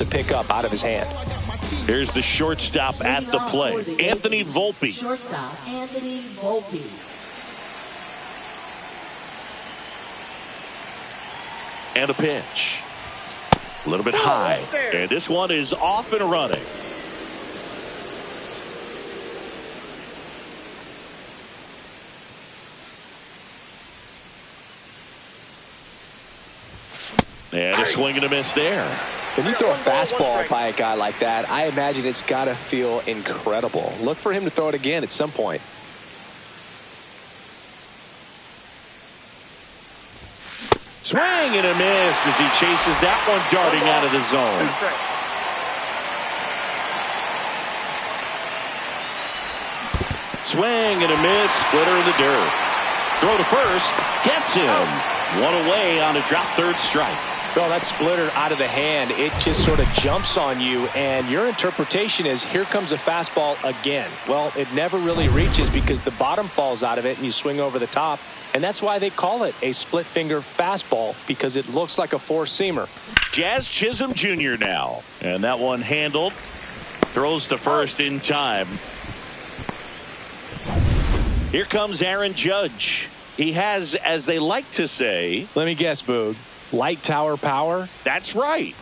to pick up out of his hand. Here's the shortstop at the plate, Anthony Volpe. Shortstop, Anthony Volpe. And a pitch. A little bit high. And this one is off and running. And a swing and a miss there. When you throw a fastball by a guy like that, I imagine it's got to feel incredible. Look for him to throw it again at some point. Swing and a miss as he chases that one darting out of the zone. Swing and a miss, splitter in the dirt. Throw to first, gets him. One away on a drop third strike. Well, that splitter out of the hand, it just sort of jumps on you, and your interpretation is here comes a fastball again. Well, it never really reaches because the bottom falls out of it and you swing over the top, and that's why they call it a split finger fastball, because it looks like a four-seamer. Jazz Chisholm Jr. now, and that one handled. Throws to first in time. Here comes Aaron Judge. He has, as they like to say, let me guess, Boog, light tower power? That's right.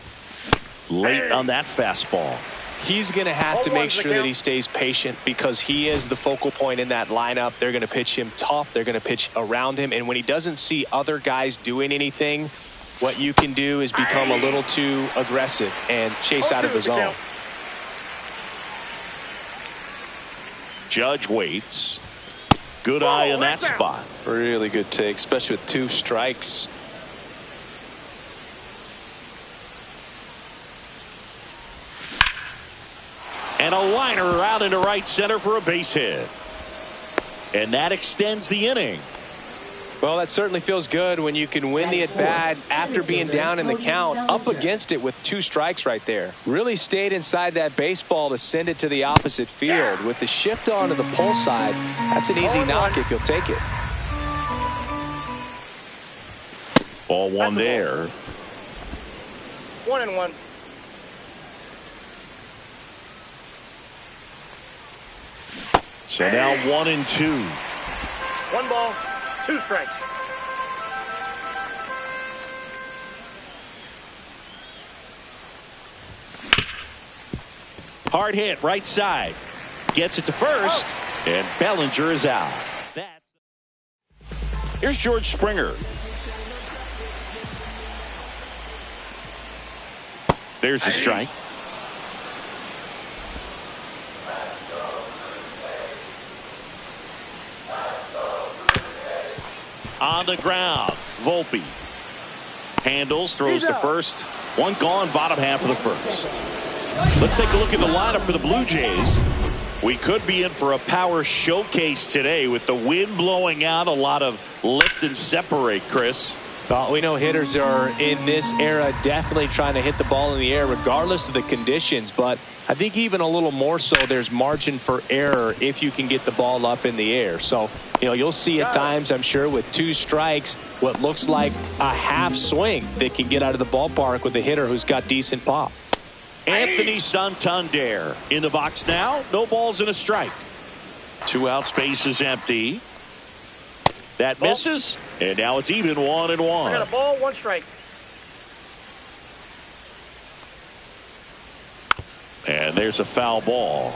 Late on that fastball. He's going to have to make sure that he stays patient because he is the focal point in that lineup. They're going to pitch him tough. They're going to pitch around him. And when he doesn't see other guys doing anything, what you can do is become a little too aggressive and chase out of the zone. Judge waits. Good eye in that spot. Really good take, especially with 2 strikes. And a liner out into right center for a base hit. And that extends the inning. Well, that certainly feels good when you can win the at-bat after being down in the count, up against it with 2 strikes right there. Really stayed inside that baseball to send it to the opposite field. With the shift onto the pull side, that's an easy knock if you'll take it. Ball one there. 1-1. So now 1-2. 1 ball, 2 strikes. Hard hit, right side. Gets it to first, and Bellinger is out. Here's George Springer. There's the strike. On the ground, Volpe handles, throws to first. One gone, bottom half of the first. Let's take a look at the lineup for the Blue Jays. We could be in for a power showcase today with the wind blowing out, a lot of lift and separate, Chris. Well, we know hitters are in this era definitely trying to hit the ball in the air regardless of the conditions, but I think even a little more so there's margin for error if you can get the ball up in the air. So, you'll see at times, I'm sure, with 2 strikes, what looks like a half swing that can get out of the ballpark with a hitter who's got decent pop. Anthony Santander in the box now. No balls and a strike. 2 outs, base is empty. That misses, and now it's even 1-1. I got a ball, 1 strike. And there's a foul ball.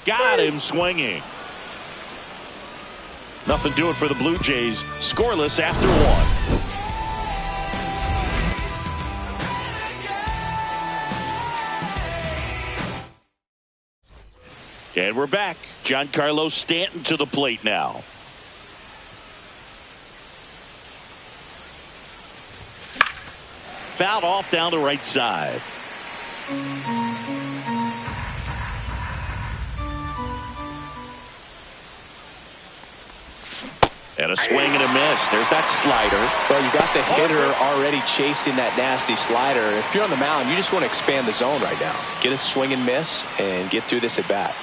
Got him swinging. Nothing doing for the Blue Jays. Scoreless after 1. And we're back. Giancarlo Stanton to the plate now. Fouled off down the right side. And a swing and a miss. There's that slider. Well, you got the hitter already chasing that nasty slider. If you're on the mound, you just want to expand the zone right now. Get a swing and miss and get through this at bat.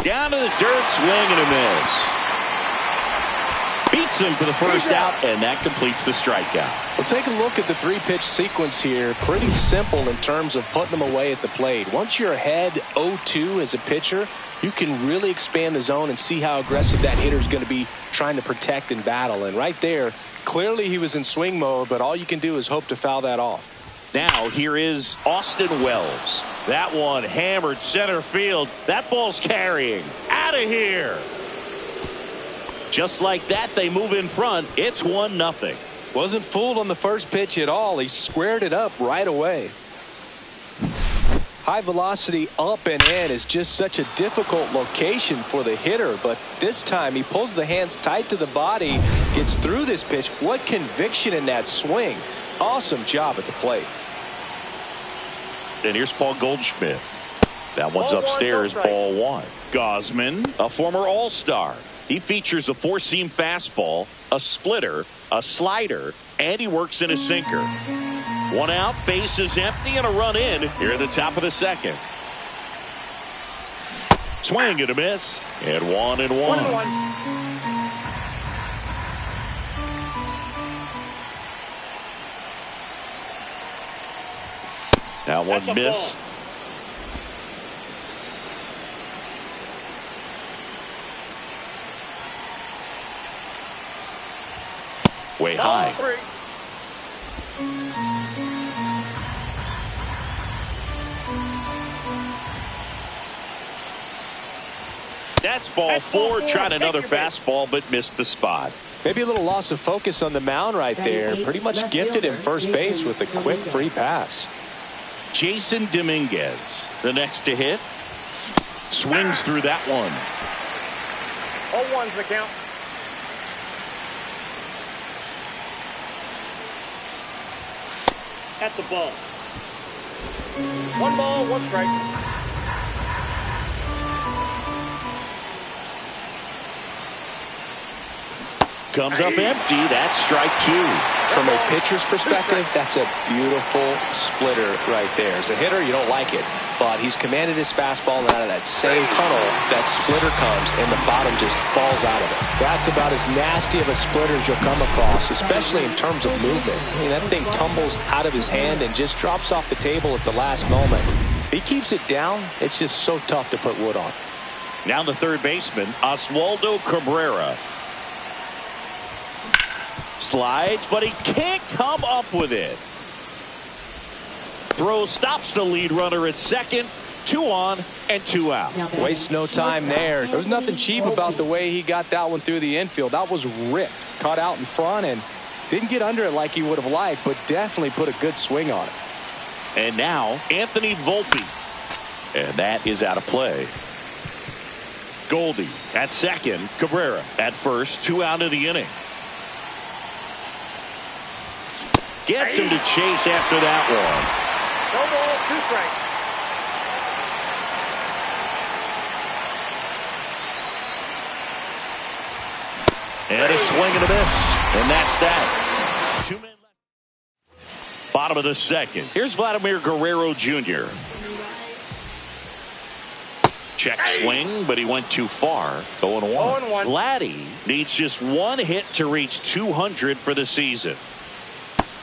Down to the dirt, swing and a miss. Beats him for the first out, and that completes the strikeout. Well, take a look at the three-pitch sequence here. Pretty simple in terms of putting them away at the plate. Once you're ahead 0-2 as a pitcher, you can really expand the zone and see how aggressive that hitter is going to be trying to protect and battle. And right there, clearly he was in swing mode, but all you can do is hope to foul that off. Now here is Austin Wells. That one hammered center field. That ball's carrying. Out of here. Just like that, they move in front. It's 1-0. Wasn't fooled on the first pitch at all. He squared it up right away. High velocity up and in is just such a difficult location for the hitter, but this time he pulls the hands tight to the body, gets through this pitch. What conviction in that swing. Awesome job at the plate. And here's Paul Goldschmidt. That one's upstairs, ball one. Gosman, a former All-Star. He features a four-seam fastball, a splitter, a slider, and he works in a sinker. One out, base is empty, and a run in here at the top of the second. Swing and a miss, and 1-1. 1-1. That one missed. Way high. That's ball four. Tried another fastball, but missed the spot. Maybe a little loss of focus on the mound right there. Pretty much gifted him first base with a quick free pass. Jason Dominguez, the next to hit. Swings through that one. All ones the count. That's a ball. 1 ball, 1 strike. Comes up empty. That's strike two. From a pitcher's perspective, that's a beautiful splitter right there. As a hitter, you don't like it, but he's commanded his fastball, and out of that same tunnel, that splitter comes, and the bottom just falls out of it. That's about as nasty of a splitter as you'll come across, especially in terms of movement. I mean, that thing tumbles out of his hand and just drops off the table at the last moment. If he keeps it down, it's just so tough to put wood on. Now the third baseman, Oswaldo Cabrera. Slides, but he can't come up with it. Throw stops the lead runner at second. 2 on and 2 out. Waste no time there. There was nothing cheap about the way he got that one through the infield. That was ripped. Caught out in front and didn't get under it like he would have liked, but definitely put a good swing on it. And now Anthony Volpe. And that is out of play. Goldie at second. Cabrera at first. 2 out of the inning. Gets him to chase after that one. No ball, 2 strikes. And a swing and a miss. And that's that. 2 men left. Bottom of the second. Here's Vladimir Guerrero Jr. Check swing, but he went too far. 0-1. 0-1. Vladdy needs just 1 hit to reach 200 for the season.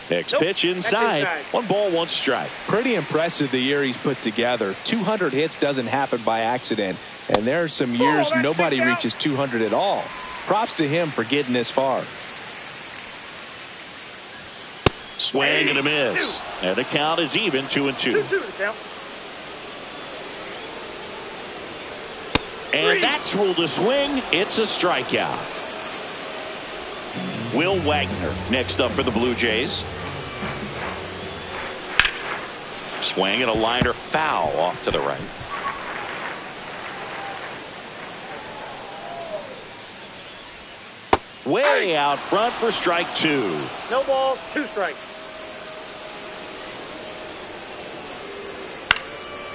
Next pitch inside. 1 ball, 1 strike. Pretty impressive the year he's put together. 200 hits doesn't happen by accident. And there are some years nobody reaches 200 at all. Props to him for getting this far. Swing and a miss. And the count is even 2-2. 2-2 the count. And that's ruled a swing. It's a strikeout. Will Wagner next up for the Blue Jays. Swing and a liner foul off to the right. Way out front for strike 2. No balls, 2 strikes.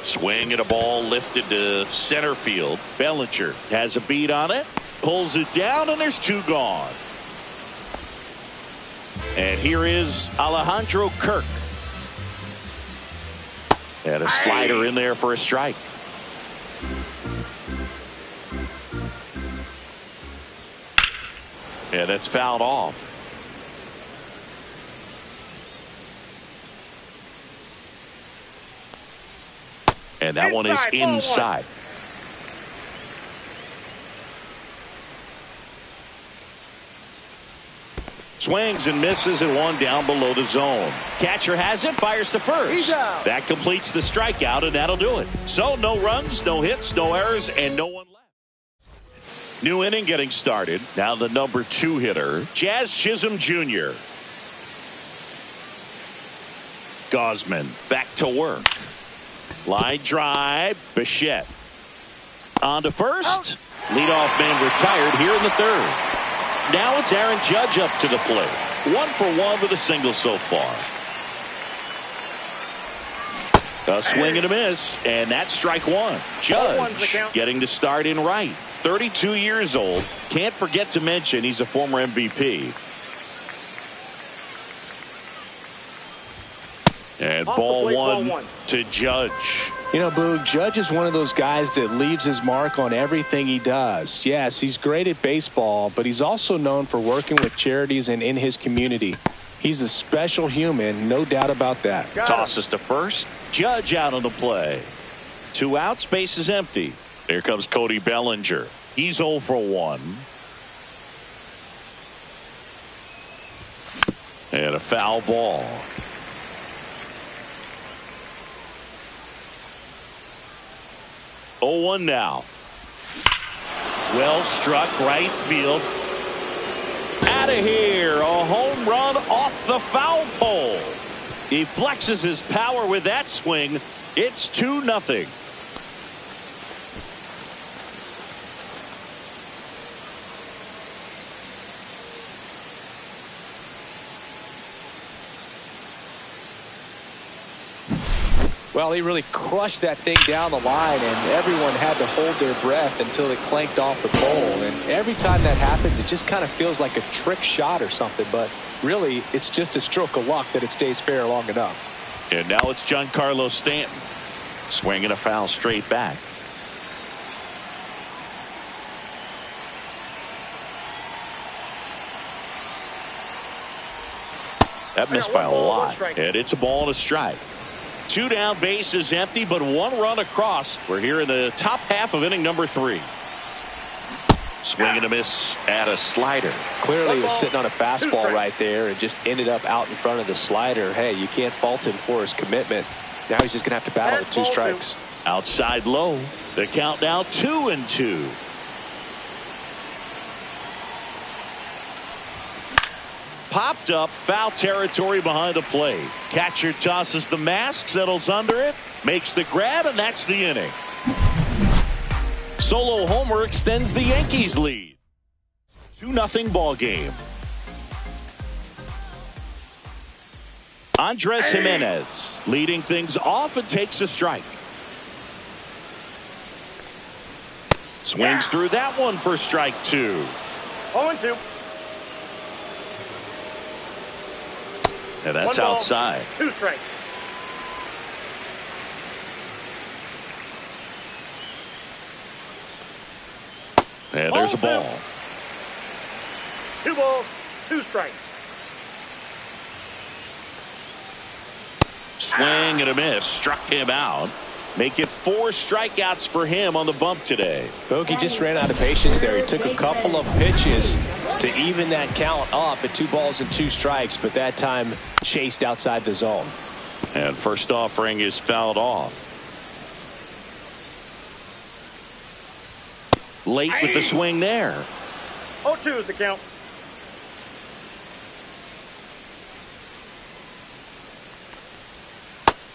Swing and a ball lifted to center field. Bellinger has a beat on it. Pulls it down and there's 2 gone. And here is Alejandro Kirk. And a slider in there for a strike. And it's fouled off. And that one is inside. Swings and misses and one down below the zone. Catcher has it, fires to first. That completes the strikeout, and that'll do it. So no runs, no hits, no errors, and no one left. New inning getting started. Now the number 2 hitter, Jazz Chisholm Jr. Gosman back to work. Line drive, Bichette. On to first. Leadoff man retired here in the 3rd. Now it's Aaron Judge up to the plate. 1 for 1 with a single so far. A swing and a miss, and that's strike 1. Judge getting the start in right. 32 years old. Can't forget to mention he's a former MVP. And ball one to Judge. You know, Boog, Judge is one of those guys that leaves his mark on everything he does. Yes, he's great at baseball, but he's also known for working with charities and in his community. He's a special human, no doubt about that. Tosses to first. Judge out on the play. 2 outs, base is empty. Here comes Cody Bellinger. He's 0 for 1. And a foul ball. 0-1 now. Well struck right field. Out of here. A home run off the foul pole. He flexes his power with that swing. It's 2-0. Well, he really crushed that thing down the line, and everyone had to hold their breath until it clanked off the pole. And every time that happens, it just kind of feels like a trick shot or something. But really, it's just a stroke of luck that it stays fair long enough. And now it's Giancarlo Stanton. Swinging a foul straight back. That missed by a lot. And it's a ball and a strike. 2 down, base is empty, but 1 run across. We're here in the top half of inning number 3. Swing and a miss at a slider. Clearly he was sitting on a fastball right there and just ended up out in front of the slider. Hey, you can't fault him for his commitment. Now he's just going to have to battle with 2 strikes. Outside low. The count now 2-2. Popped up, foul territory behind the plate. Catcher tosses the mask, settles under it, makes the grab, and that's the inning. Solo homer extends the Yankees lead. 2-0 ball game. Andres Jimenez leading things off and takes a strike. Swings through that one for strike 2. 0-2. And that's outside. 2 strikes. And there's a ball. 2 balls, 2 strikes. Swing and a miss. Struck him out. Make it 4 strikeouts for him on the bump today. Bogey just ran out of patience there. He took a couple of pitches to even that count up at 2 balls and 2 strikes, but that time chased outside the zone. And first offering is fouled off. Late with the swing there. 0-2 is the count.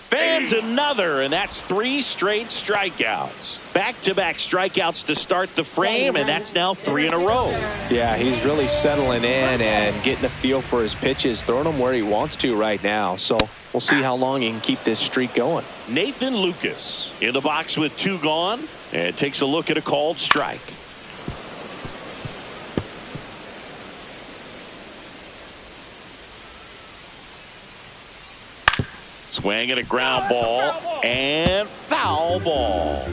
Fans another, and that's 3 straight strikeouts. Back-to-back strikeouts to start the frame, and that's now 3 in a row. Yeah, he's really settling in and getting a feel for his pitches, throwing them where he wants to right now. So we'll see how long he can keep this streak going. Nathan Lucas in the box with 2 gone, and takes a look at a called strike. Swing and a ground ball and foul ball.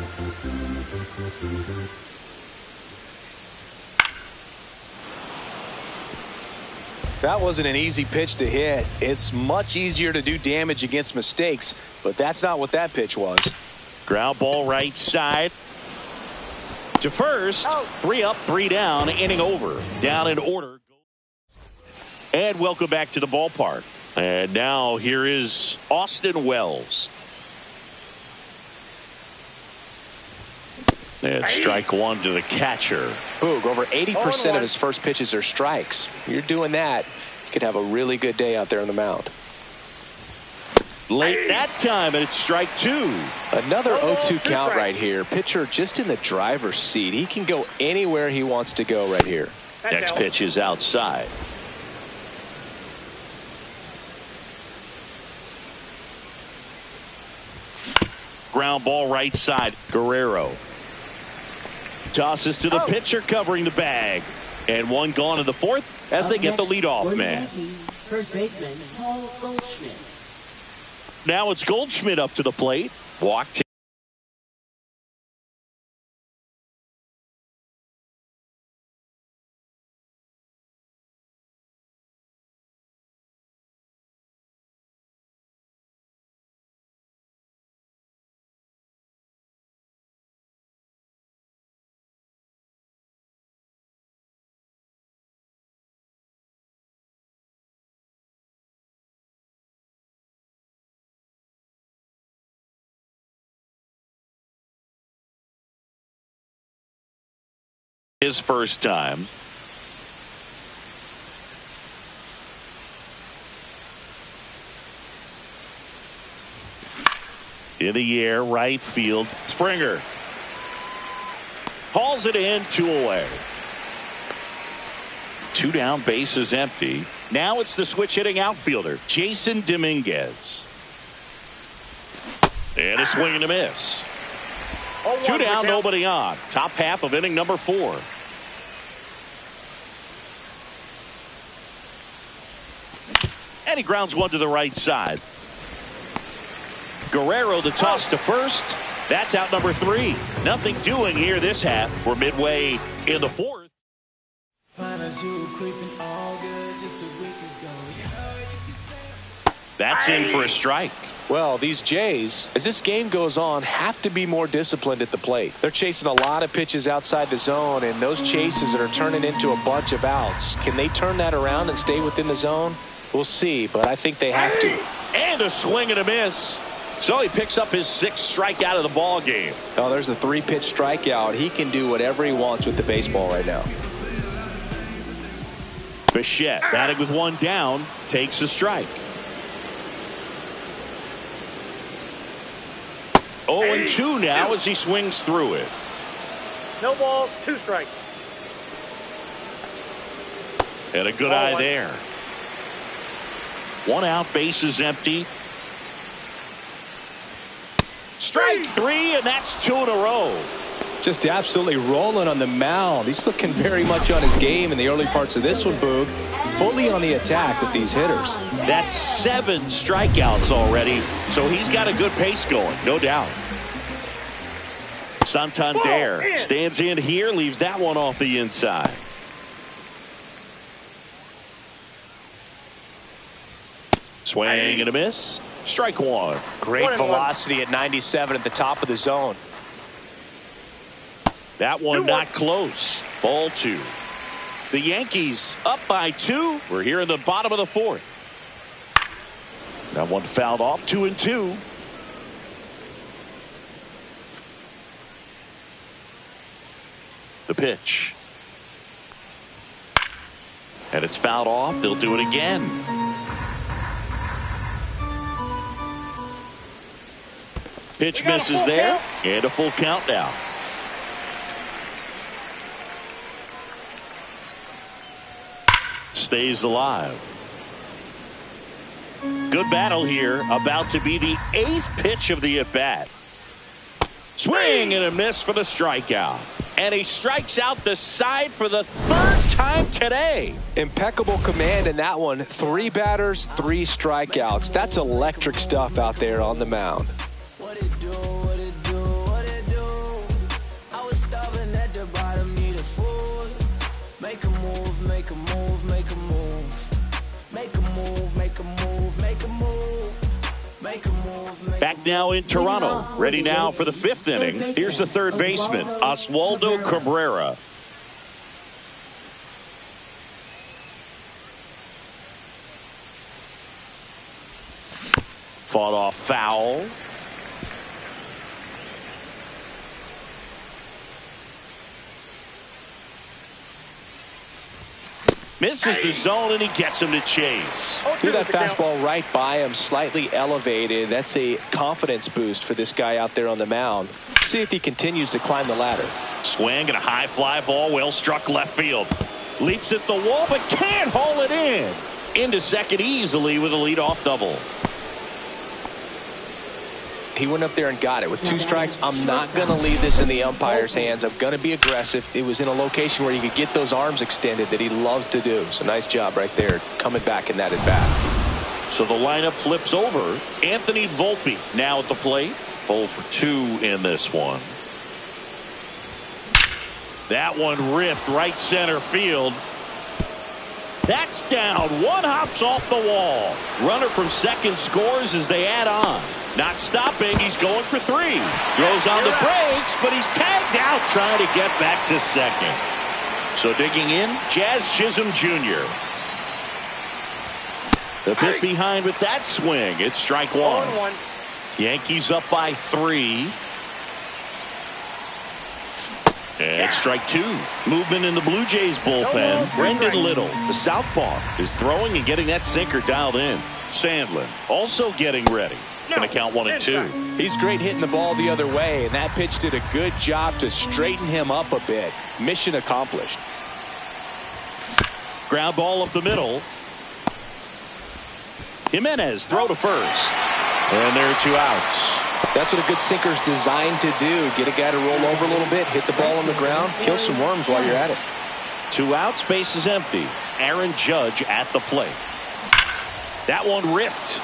That wasn't an easy pitch to hit. It's much easier to do damage against mistakes, but that's not what that pitch was. Ground ball right side to first. 3 up, 3 down, inning over. Down in order. And welcome back to the ballpark. And now here is Austin Wells. And strike one to the catcher. Boog, over 80% of his first pitches are strikes. You're doing that, you could have a really good day out there on the mound. Late that time, and it's strike 2. Another 0-2 count right here. Pitcher just in the driver's seat. He can go anywhere he wants to go right here. Next pitch is outside. Ground ball right side. Guerrero tosses to the pitcher covering the bag. And one gone in the fourth as they get the leadoff man. First baseman Paul Goldschmidt. Now it's Goldschmidt up to the plate. Walked. His first time. In the air, right field. Springer hauls it in, 2 away. 2 down, bases empty. Now it's the switch hitting outfielder, Jason Dominguez. And a swing and a miss. 2 down, nobody on. Top half of inning number 4. And he grounds one to the right side. Guerrero the toss to first. That's out number 3. Nothing doing here this half. We're midway in the 4th. That's in for a strike. Well, these Jays, as this game goes on, have to be more disciplined at the plate. They're chasing a lot of pitches outside the zone, and those chases that are turning into a bunch of outs. Can they turn that around and stay within the zone? We'll see, but I think they have to. And a swing and a miss. So he picks up his 6th strikeout of the ball game. Oh, there's a 3-pitch strikeout. He can do whatever he wants with the baseball right now. Bichette batting with 1 down, takes a strike. 0-2 now as he swings through it. No balls, 2 strikes. And a good eye there. 1 out, bases empty. Strike 3, and that's 2 in a row. Just absolutely rolling on the mound. He's looking very much on his game in the early parts of this one, Boog. Fully on the attack with these hitters. That's 7 strikeouts already, so he's got a good pace going, no doubt. Santander stands in here, leaves that one off the inside. Swing and a miss. Strike 1. Great velocity at 97 at the top of the zone. That one not close. Ball 2. The Yankees up by 2. We're here in the bottom of the 4th. That one fouled off. 2-2. The pitch. And it's fouled off. They'll do it again. Pitch misses there. And a full count now. Stays alive. Good battle here. About to be the 8th pitch of the at-bat. Swing and a miss for the strikeout. And he strikes out the side for the 3rd time today. Impeccable command in that one. 3 batters, 3 strikeouts. That's electric stuff out there on the mound. now in Toronto. Ready now for the 5th inning. Here's the third baseman, Oswaldo Cabrera. Fought off foul. Misses the zone, and he gets him to chase. Threw that fastball right by him, slightly elevated. That's a confidence boost for this guy out there on the mound. See if he continues to climb the ladder. Swing and a high fly ball, well struck left field. Leaps at the wall, but can't haul it in. Into second easily with a leadoff double. He went up there and got it. With 2 strikes, I'm not going to leave this in the umpire's hands. I'm going to be aggressive. It was in a location where you could get those arms extended that he loves to do. So nice job right there, coming back in that at-bat. So the lineup flips over. Anthony Volpe now at the plate. 0 for 2 in this one. That one ripped right center field. That's down. One hops off the wall. Runner from second scores as they add on. Not stopping. He's going for 3. Throws on the brakes, but he's tagged out trying to get back to second. So digging in, Jazz Chisholm Jr. A bit behind with that swing. It's strike 1. Yankees up by 3. And strike 2. Movement in the Blue Jays bullpen. Brendan Little, the southpaw, is throwing and getting that sinker dialed in. Sandlin also getting ready. Going to count 1 and 2. He's great hitting the ball the other way, and that pitch did a good job to straighten him up a bit. Mission accomplished. Ground ball up the middle. Jimenez throw to first. And there are 2 outs. That's what a good sinker's designed to do. Get a guy to roll over a little bit, hit the ball on the ground, kill some worms while you're at it. 2 outs, base is empty. Aaron Judge at the plate. That one ripped.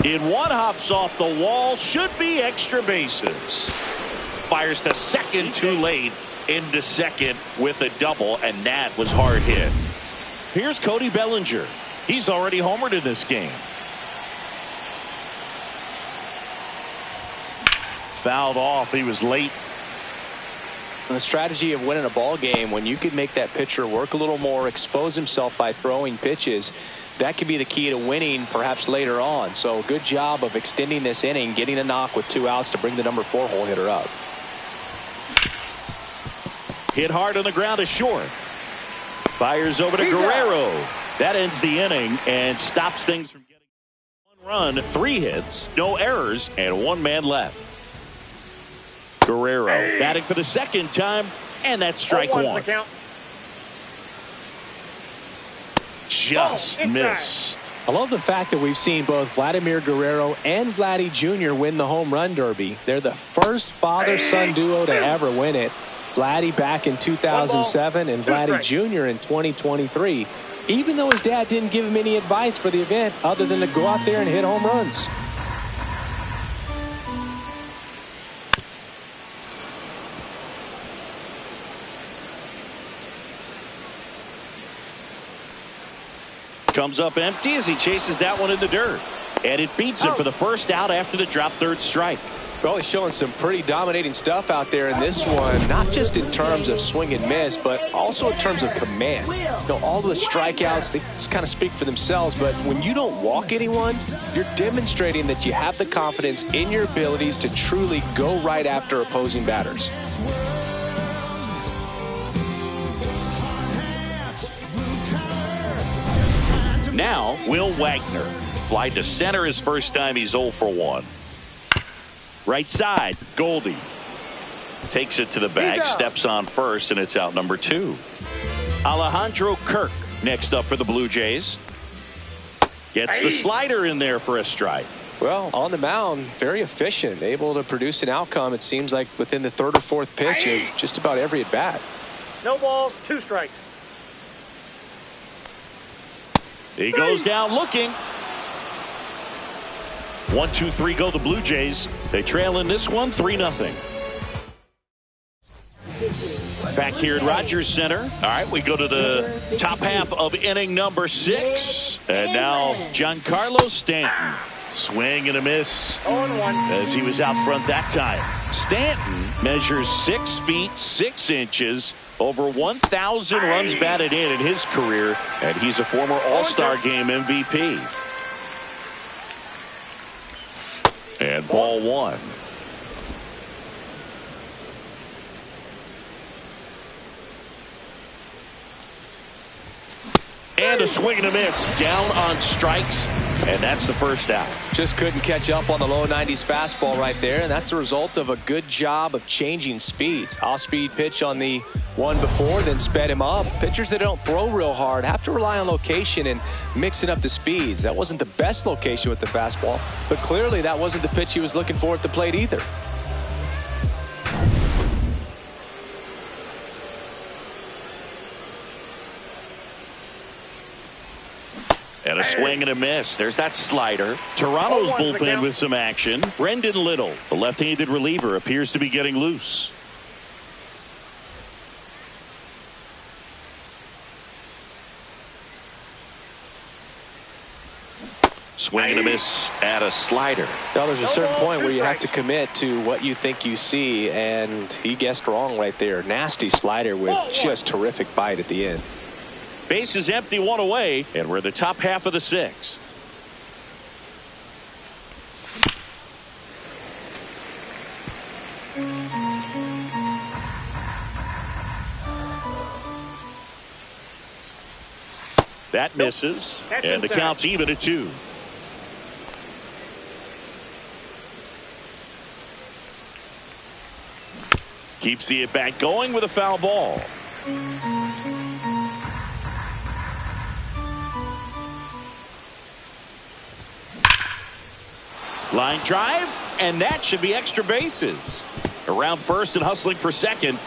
In one hops off the wall, should be extra bases. Fires to second too late, into second with a double, and that was hard hit. Here's Cody Bellinger. He's already homered in this game. Fouled off. He was late. And the strategy of winning a ball game, when you could make that pitcher work a little more, expose himself by throwing pitches, that could be the key to winning perhaps later on. So good job of extending this inning, getting a knock with 2 outs to bring the number 4 hole hitter up. Hit hard on the ground is short. Fires over to Guerrero. That ends the inning and stops things from getting 1 run, 3 hits, no errors, and 1 man left. Guerrero batting for the second time, and that's strike 1. Just missed. I love the fact that we've seen both Vladimir Guerrero and Vladdy Jr. win the home run derby. They're the first father-son duo to ever win it. Vladdy back in 2007 and Vladdy Jr. in 2023. Even though his dad didn't give him any advice for the event other than to go out there and hit home runs. Comes up empty as he chases that one in the dirt. And it beats him for the first out after the drop third strike. Well, he's showing some pretty dominating stuff out there in this one, not just in terms of swing and miss, but also in terms of command. You know, all the strikeouts, they just kind of speak for themselves, but when you don't walk anyone, you're demonstrating that you have the confidence in your abilities to truly go right after opposing batters. Now, Will Wagner. Fly to center his first time. He's 0 for 1. Right side, Goldie. Takes it to the bag, steps on first, and it's out number 2. Alejandro Kirk next up for the Blue Jays. Gets the slider in there for a strike. Well, on the mound, very efficient, able to produce an outcome, it seems like, within the 3rd or 4th pitch of just about every at-bat. No balls, 2 strikes. He goes down looking. 1, 2, 3 go the Blue Jays. They trail in this one 3-0. Back here at Rogers Center. All right, we go to the top half of inning number 6. And now Giancarlo Stanton Swing and a miss 0-1. as he was out front that time. Stanton measures 6 feet 6 inches, over 1,000 runs batted in his career, and he's a former All-Star Game MVP. And ball 1. And a swing and a miss down on strikes, and that's the first out. Just couldn't catch up on the low 90s fastball right there, and that's a result of a good job of changing speeds. Off-speed pitch on the one before, then sped him up. Pitchers that don't throw real hard have to rely on location and mixing up the speeds. That wasn't the best location with the fastball, but clearly that wasn't the pitch he was looking for at the plate either. And a swing and a miss. There's that slider. Toronto's bullpen with some action. Brendan Little, the left-handed reliever, appears to be getting loose. Swing and a miss at a slider. Now there's a certain point where you have to commit to what you think you see, and he guessed wrong right there. Nasty slider with just terrific bite at the end. Base is empty, 1 away, and we're in the top half of the 6th. That misses, and the count's even at 2. Keeps the at-bat going with a foul ball. Line drive, and that should be extra bases. Around first and hustling for second.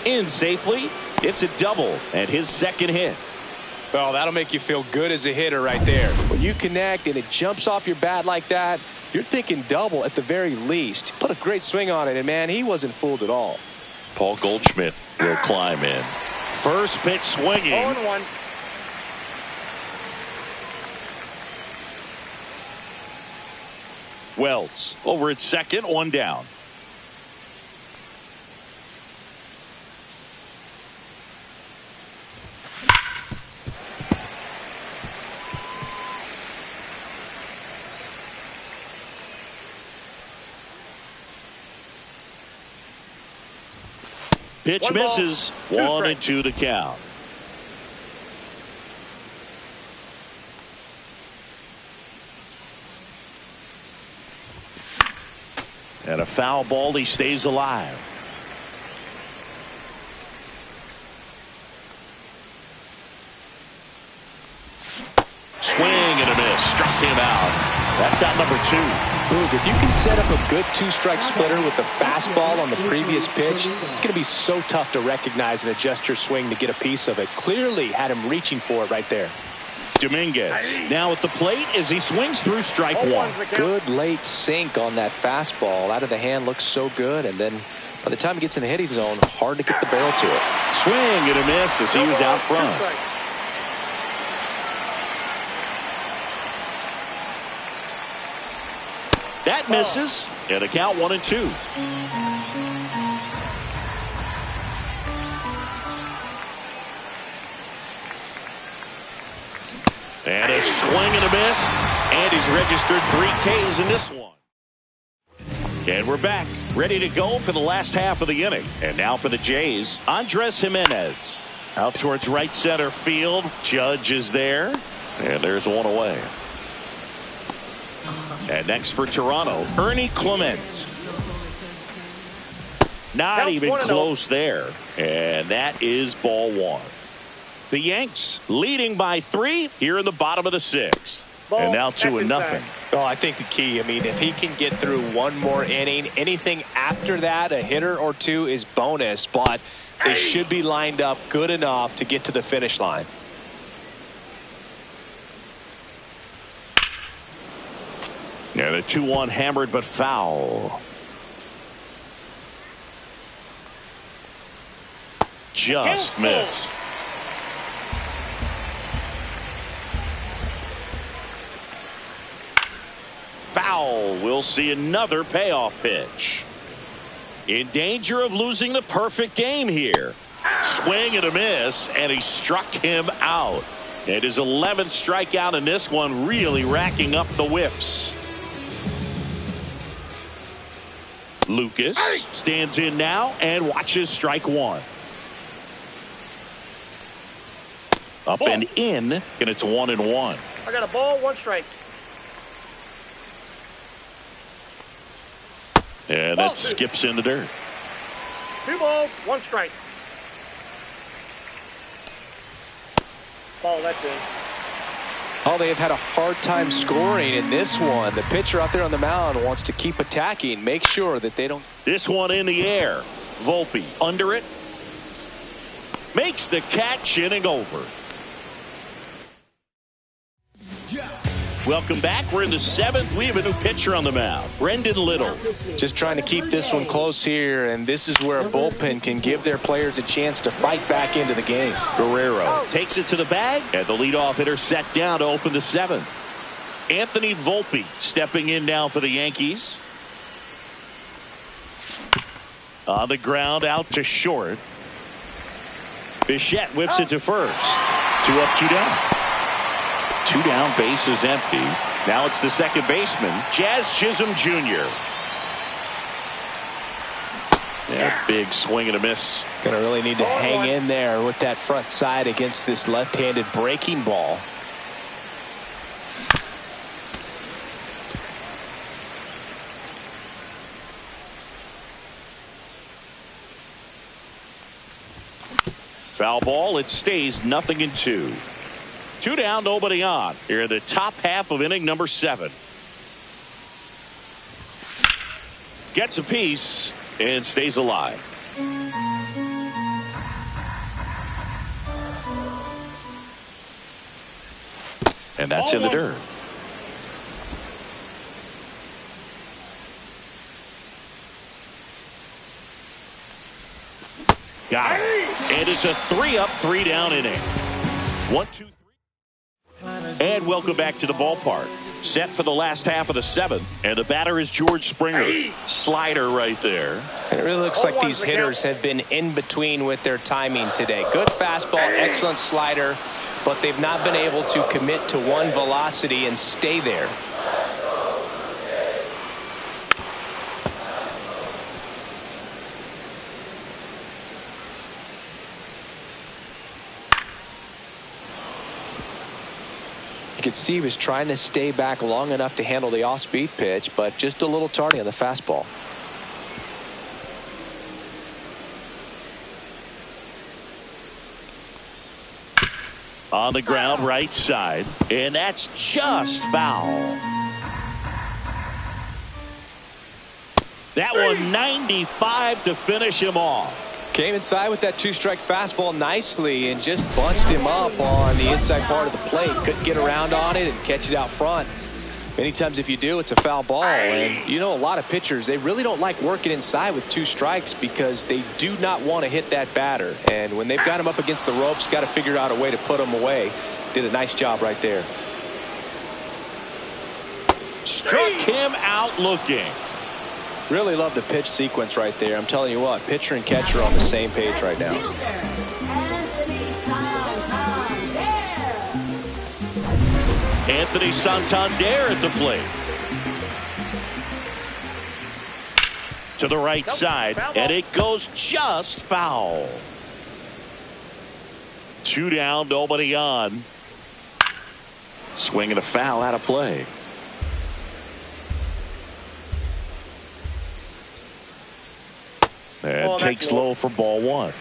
In safely. It's a double, and his second hit. Well, that'll make you feel good as a hitter right there. When you connect and it jumps off your bat like that, you're thinking double at the very least. Put a great swing on it, and man, he wasn't fooled at all. Paul Goldschmidt will climb in. First pitch swinging. 0-1. Wells over at second, 1 down. Pitch misses. 1-2 to count. And a foul ball. He stays alive. Swing and a miss. Struck him out. That's out number 2. Boog, if you can set up a good 2-strike splitter with the fastball on the previous pitch, it's going to be so tough to recognize and adjust your swing to get a piece of it. Clearly had him reaching for it right there. Dominguez now at the plate as he swings through strike 1. Good late sink on that fastball. Out of the hand looks so good, and then by the time he gets in the hitting zone, hard to get the barrel to it. Swing and a miss as he was out front. That misses, and a count 1-2. And a swing and a miss, and he's registered 3 Ks in this one. And we're back, ready to go for the last half of the inning. And now for the Jays, Andres Jimenez. Out towards right center field. Judge is there, and there's 1 away. And next for Toronto, Ernie Clement. Not even close there. And that is ball 1. The Yanks leading by 3 here in the bottom of the 6th. And now 2-0. Well, I think the key, I mean, if he can get through 1 more inning, anything after that, a hitter or 2 is bonus. But they should be lined up good enough to get to the finish line. And a 2-1 hammered but foul. Just missed. foul. We'll see another payoff pitch. In danger of losing the perfect game here. Swing and a miss, and he struck him out. And his 11th strikeout in this one, really racking up the whiffs. Lucas stands in now and watches strike one. Up and in, and it's 1-1. I got a ball, 1 strike. And that skips in the dirt. 2 balls, 1 strike. Ball, that's it. Oh, they have had a hard time scoring in this one. The pitcher out there on the mound wants to keep attacking, make sure that they don't. This one in the air. Volpe under it. Makes the catch, inning over. Welcome back. We're in the 7th. We have a new pitcher on the mound, Brendan Little. Just trying to keep this one close here, and this is where a bullpen can give their players a chance to fight back into the game. Guerrero takes it to the bag, and the leadoff hitter set down to open the 7th. Anthony Volpe stepping in now for the Yankees. On the ground, out to short. Bichette whips it to first. 2 up, 2 down. 2 down, base is empty. Now it's the second baseman, Jazz Chisholm Jr. Yeah, big swing and a miss. Gonna really need to hang in there with that front side against this left-handed breaking ball. Foul ball, it stays 0-2. 2 down, nobody on. Here in the top half of inning number 7. Gets a piece and stays alive. And that's in the dirt. Got it. And it's a 3-up, 3-down inning. 1, 2, 3. And welcome back to the ballpark. Set for the last half of the 7th. And the batter is George Springer. Slider right there. And it really looks like these hitters have been in between with their timing today. Good fastball, excellent slider, but they've not been able to commit to one velocity and stay there. You could see he was trying to stay back long enough to handle the off-speed pitch, but just a little tardy on the fastball. On the ground, right side, and that's just foul. That one 95 to finish him off. Came inside with that 2-strike fastball nicely and just bunched him up on the inside part of the plate. Couldn't get around on it and catch it out front. Many times if you do, it's a foul ball. And you know, a lot of pitchers, they really don't like working inside with 2 strikes because they do not want to hit that batter. And when they've got him up against the ropes, got to figure out a way to put him away. Did a nice job right there. Struck him out looking. Really love the pitch sequence right there. I'm telling you what, pitcher and catcher are on the same page right now. Anthony Santander at the plate. To the right side, and it goes just foul. 2 down, nobody on. Swing and a foul out of play. And takes low for ball 1.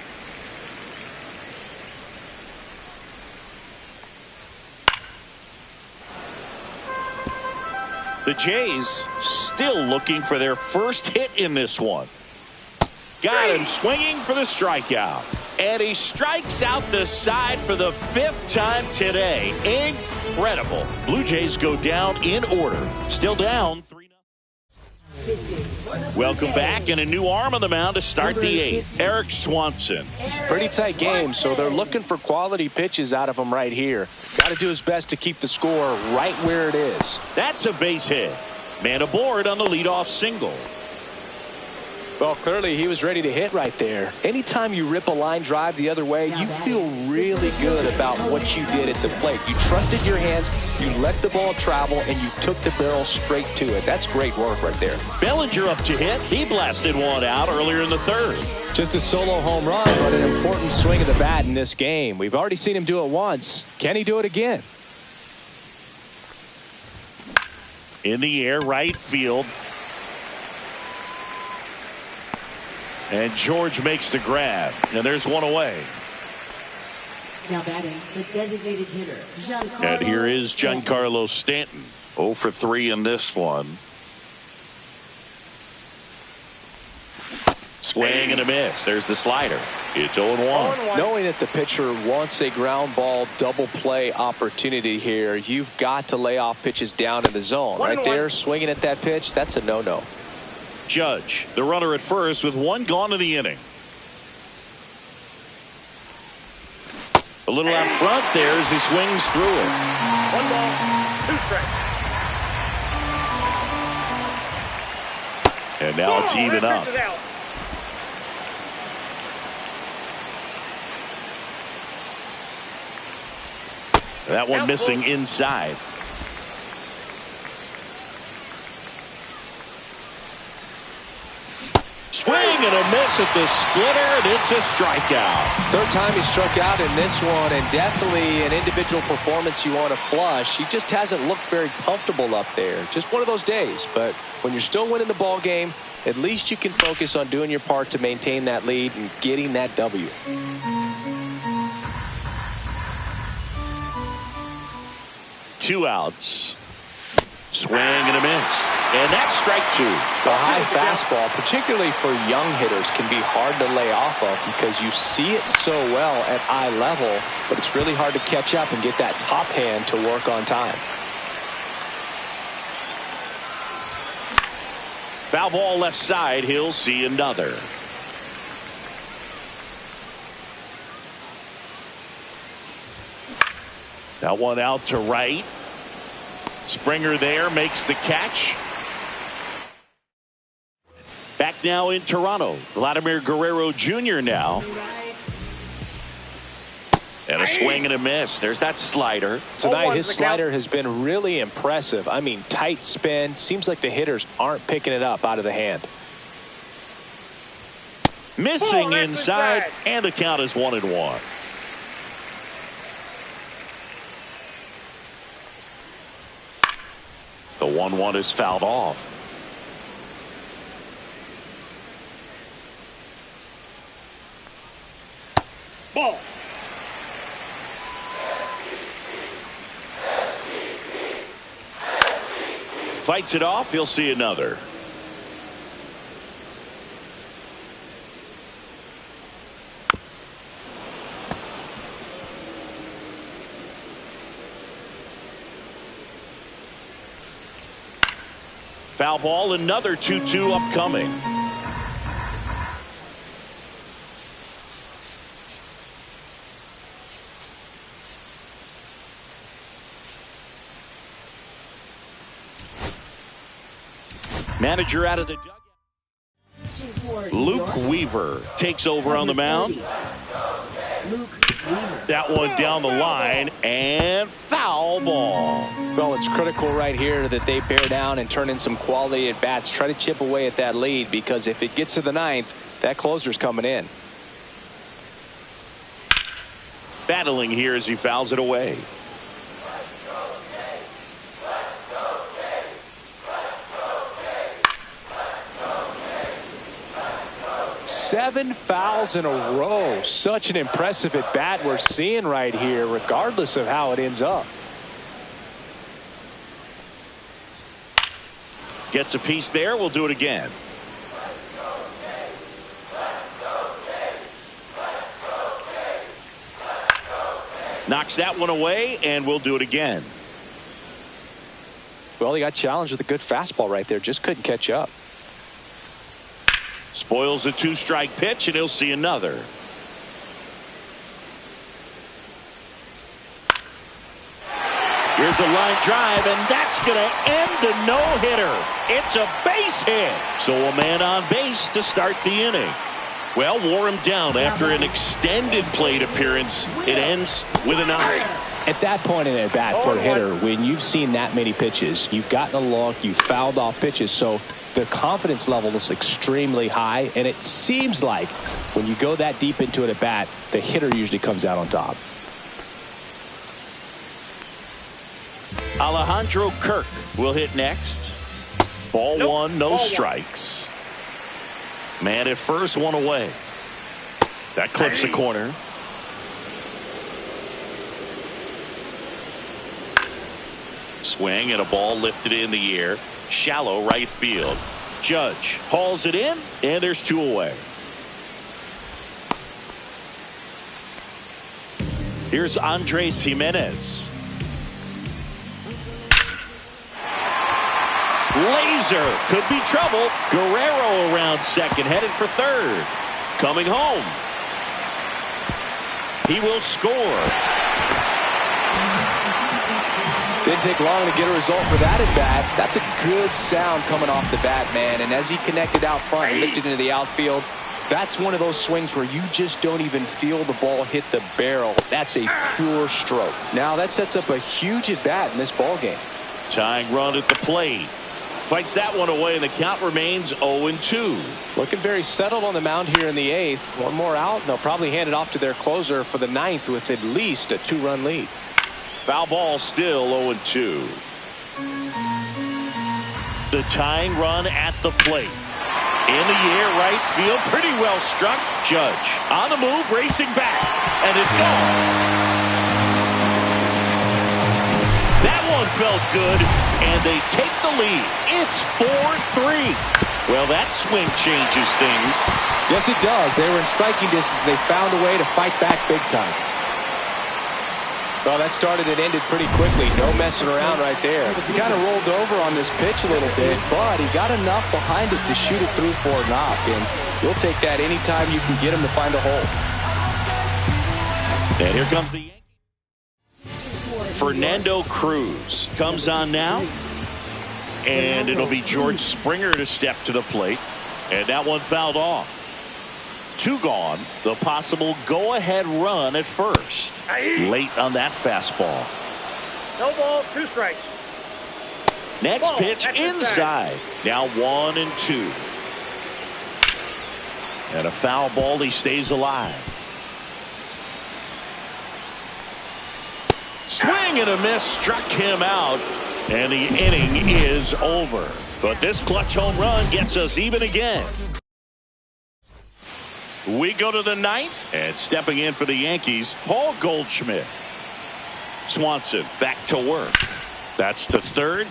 The Jays still looking for their first hit in this one. Got him swinging for the strikeout. And he strikes out the side for the 5th time today. Incredible. Blue Jays go down in order. Still down 3-0. Welcome back, and a new arm on the mound to start the 8th. Eric Swanson. Pretty tight game, so they're looking for quality pitches out of him right here. Got to do his best to keep the score right where it is. That's a base hit. Man aboard on the leadoff single. Well, clearly he was ready to hit right there. Anytime you rip a line drive the other way, you feel really good about what you did at the plate. You trusted your hands, you let the ball travel, and you took the barrel straight to it. That's great work right there. Bellinger up to hit. He blasted one out earlier in the third. Just a solo home run, but an important swing of the bat in this game. We've already seen him do it once. Can he do it again? In the air, right field. And George makes the grab. And there's one away. Now batting, the designated hitter, Giancarlo. And here is Giancarlo Stanton. 0 for 3 in this one. Swing and a miss. There's the slider. It's 0-1. Knowing that the pitcher wants a ground ball double play opportunity here, you've got to lay off pitches down in the zone. Right there, swinging at that pitch, that's a no-no. Judge, the runner at first with one gone in the inning. A little out front there as he swings through it. 1 ball, 2 strikes. And now it's even up. That one missing inside. Swing and a miss at the splitter, and it's a strikeout. Third time he struck out in this one, and definitely an individual performance you want to flush. He just hasn't looked very comfortable up there. Just one of those days. But when you're still winning the ball game, at least you can focus on doing your part to maintain that lead and getting that W. Two outs. Swing and a miss. And that's strike 2. The high fastball, particularly for young hitters, can be hard to lay off of because you see it so well at eye level, but it's really hard to catch up and get that top hand to work on time. Foul ball left side. He'll see another. That one out to right. Springer there makes the catch. Back now in Toronto. Vladimir Guerrero Jr. now. And a swing and a miss. There's that slider. Tonight his slider has been really impressive. I mean, tight spin. Seems like the hitters aren't picking it up out of the hand. Missing inside, and the count is 1-1. The 1-1 is fouled off. Ball. Fights it off. He'll see another. Foul ball, another 2-2 upcoming. Manager out of the dugout. Luke Weaver takes over on the mound. That one down the line, and foul ball. Well, it's critical right here that they bear down and turn in some quality at bats. Try to chip away at that lead, because if it gets to the ninth, that closer's coming in. Battling here as he fouls it away. Seven fouls in a row. Such an impressive at bat we're seeing right here, regardless of how it ends up. Gets a piece there. We'll do it again. Knocks that one away, and we'll do it again. Well, he got challenged with a good fastball right there. Just couldn't catch up. Spoils the 2-strike pitch, and he'll see another. Here's a line drive, and that's going to end the no-hitter. It's a base hit. So a man on base to start the inning. Well, wore him down after an extended plate appearance. It ends with an out. At that point in at bat for a hitter, when you've seen that many pitches, you've gotten a look, you've fouled off pitches, so the confidence level is extremely high, and it seems like when you go that deep into it at bat, the hitter usually comes out on top. Alejandro Kirk will hit next. Ball one, no strikes. Man at first, one away. That clips the corner. Swing and a ball lifted in the air. Shallow right field. Judge hauls it in, and there's two away. Here's Andres Jimenez. Laser could be trouble. Guerrero around second, headed for third. Coming home. He will score. Didn't take long to get a result for that at bat. That's a good sound coming off the bat, man. And as he connected out front and lifted into the outfield, that's one of those swings where you just don't even feel the ball hit the barrel. That's a pure stroke. Now that sets up a huge at bat in this ball game. Tying run at the plate. Fights that one away, and the count remains 0-2. Looking very settled on the mound here in the eighth. One more out, and they'll probably hand it off to their closer for the ninth with at least a 2-run lead. Foul ball, still 0-2. The tying run at the plate. In the air, right field, pretty well struck. Judge on the move, racing back, and it's gone. That one felt good, and they take the lead. It's 4-3. Well, that swing changes things. Yes, it does. They were in striking distance. They found a way to fight back big time. Well, that started and ended pretty quickly. No messing around right there. He kind of rolled over on this pitch a little bit, but he got enough behind it to shoot it through for a knock, and you'll take that anytime you can get him to find a hole. And here comes the Yankees. Fernando Cruz comes on now, and it'll be George Springer to step to the plate, and that one fouled off. Two gone. The possible go-ahead run at first. Late on that fastball. No ball, 2 strikes. Next ball, pitch inside. Now 1-2. And a foul ball. He stays alive. Swing and a miss struck him out. And the inning is over. But this clutch home run gets us even again. We go to the ninth, and stepping in for the Yankees, Paul Goldschmidt. Swanson back to work. That's to third.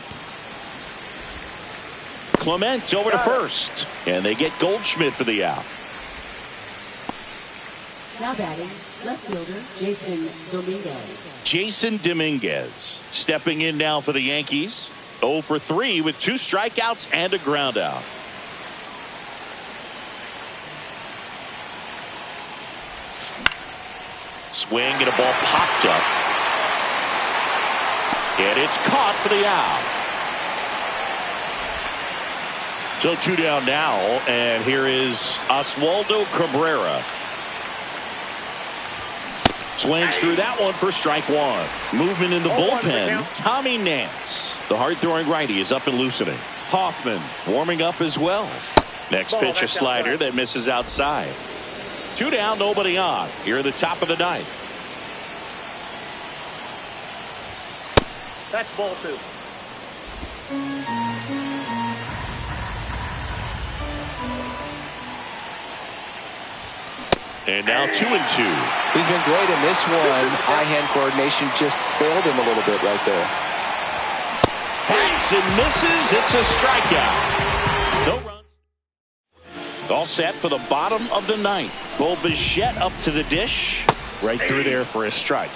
Clement over to first, and they get Goldschmidt for the out. Now batting, left fielder Jason Dominguez. Jason Dominguez stepping in now for the Yankees. 0 for 3 with 2 strikeouts and a ground out. Swing and a ball popped up. And it's caught for the out. So 2 down now, and here is Oswaldo Cabrera. Swings through that one for strike 1. Movement in the bullpen. Tommy Nance, the hard-throwing righty, is up and loosening. Hoffman warming up as well. Next pitch, a slider that misses outside. 2 down, nobody on. Here at the top of the ninth. That's ball 2. And now 2-2. He's been great in this one. Eye-hand coordination just failed him a little bit right there. Hacks and misses. It's a strikeout. No runs. All set for the bottom of the ninth. Bo Bichette up to the dish. Right through there for a strike.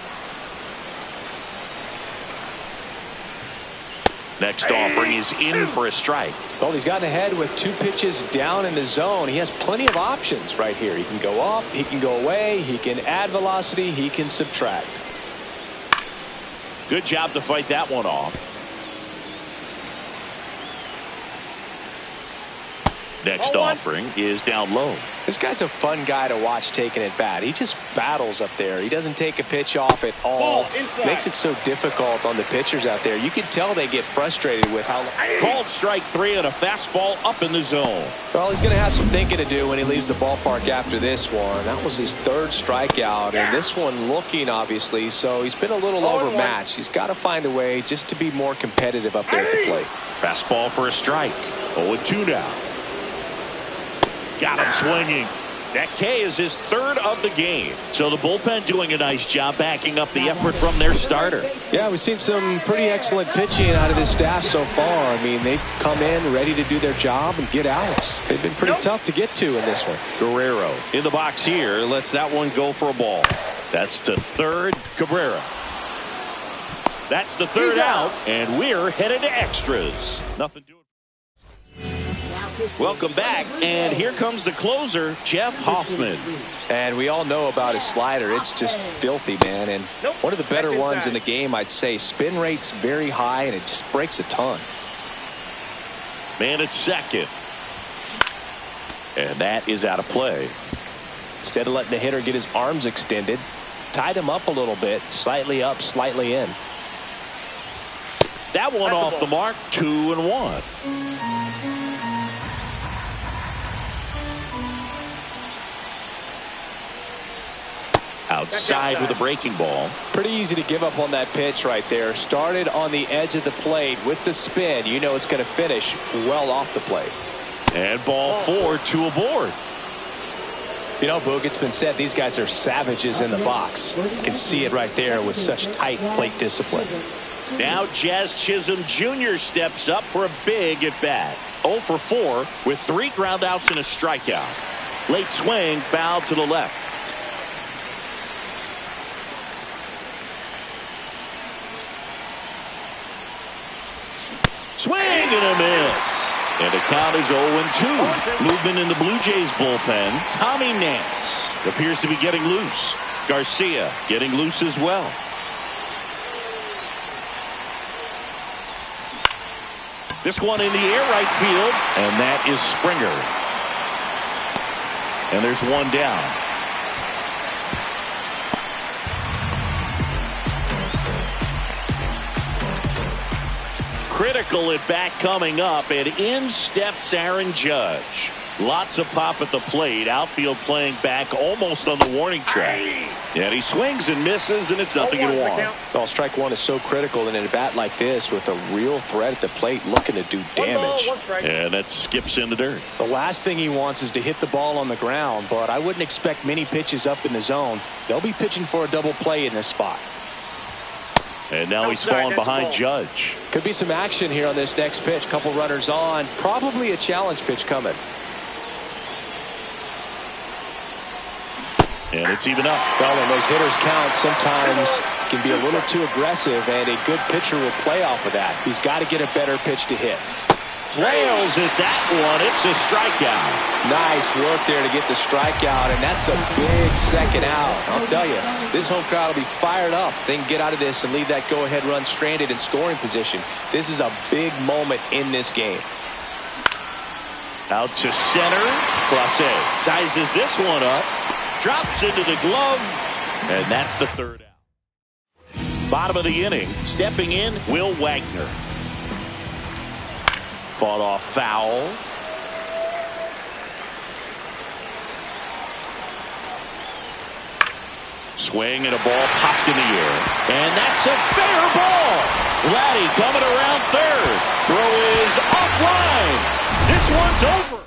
Next offering is in for a strike. Well, he's gotten ahead with 2 pitches down in the zone. He has plenty of options right here. He can go up, he can go away, he can add velocity, he can subtract. Good job to fight that one off. Next offering is down low. This guy's a fun guy to watch taking at bat. He just battles up there. He doesn't take a pitch off at all. Makes it so difficult on the pitchers out there. You can tell they get frustrated with how. Called strike 3 and a fastball up in the zone. Well, he's going to have some thinking to do when he leaves the ballpark after this one. That was his 3rd strikeout, and this one looking, obviously, so he's been a little overmatched. He's got to find a way just to be more competitive up there at the plate. Fastball for a strike. 0-2 now. Got him swinging. That K is his 3rd of the game. So the bullpen doing a nice job backing up the effort from their starter. Yeah, we've seen some pretty excellent pitching out of this staff so far. I mean, they've come in ready to do their job and get outs. They've been pretty tough to get to in this one. Guerrero in the box here. Lets that one go for a ball. That's to 3rd, Cabrera. That's the 3rd out, and we're headed to extras. Nothing doing. Welcome back, and here comes the closer, Jeff Hoffman. And we all know about his slider. It's just filthy, man. And one of the better ones in the game, I'd say. Spin rate's very high, and it just breaks a ton. Man at second. And that is out of play. Instead of letting the hitter get his arms extended, tied him up a little bit, slightly up, slightly in. That one off the mark, 2-1. Outside with a breaking ball. Pretty easy to give up on that pitch right there. Started on the edge of the plate with the spin. You know it's going to finish well off the plate. And ball 4, 2 aboard. You know, Boog, it's been said these guys are savages in the box. You can see it right there with such tight plate discipline. Now Jazz Chisholm Jr. steps up for a big at bat. 0 for 4 with 3 groundouts and a strikeout. Late swing, foul to the left. Swing and a miss. And the count is 0-2. Movement in the Blue Jays bullpen. Tommy Nance appears to be getting loose. Garcia getting loose as well. This one in the air right field. And that is Springer. And there's one down. Critical at bat coming up, and in steps Aaron Judge. Lots of pop at the plate. Outfield playing back almost on the warning track. And he swings and misses, and it's nothing in one. Well, strike 1 is so critical in a bat like this with a real threat at the plate looking to do damage. And that skips in the dirt. The last thing he wants is to hit the ball on the ground, but I wouldn't expect many pitches up in the zone. They'll be pitching for a double play in this spot. And now he's falling behind Judge. Could be some action here on this next pitch. Couple runners on. Probably a challenge pitch coming. And it's even up. Well, when those hitters count, sometimes can be a little too aggressive, and a good pitcher will play off of that. He's got to get a better pitch to hit. Flails at that one. It's a strikeout. Nice work there to get the strikeout, and that's a big second out. I'll tell you, this home crowd will be fired up. They can get out of this and leave that go-ahead run stranded in scoring position. This is a big moment in this game. Out to center. Clase sizes this one up. Drops into the glove, and that's the 3rd out. Bottom of the inning. Stepping in, Will Wagner. Fought off foul. Swing and a ball popped in the air. And that's a fair ball. Vladdy coming around 3rd. Throw is offline. This one's over.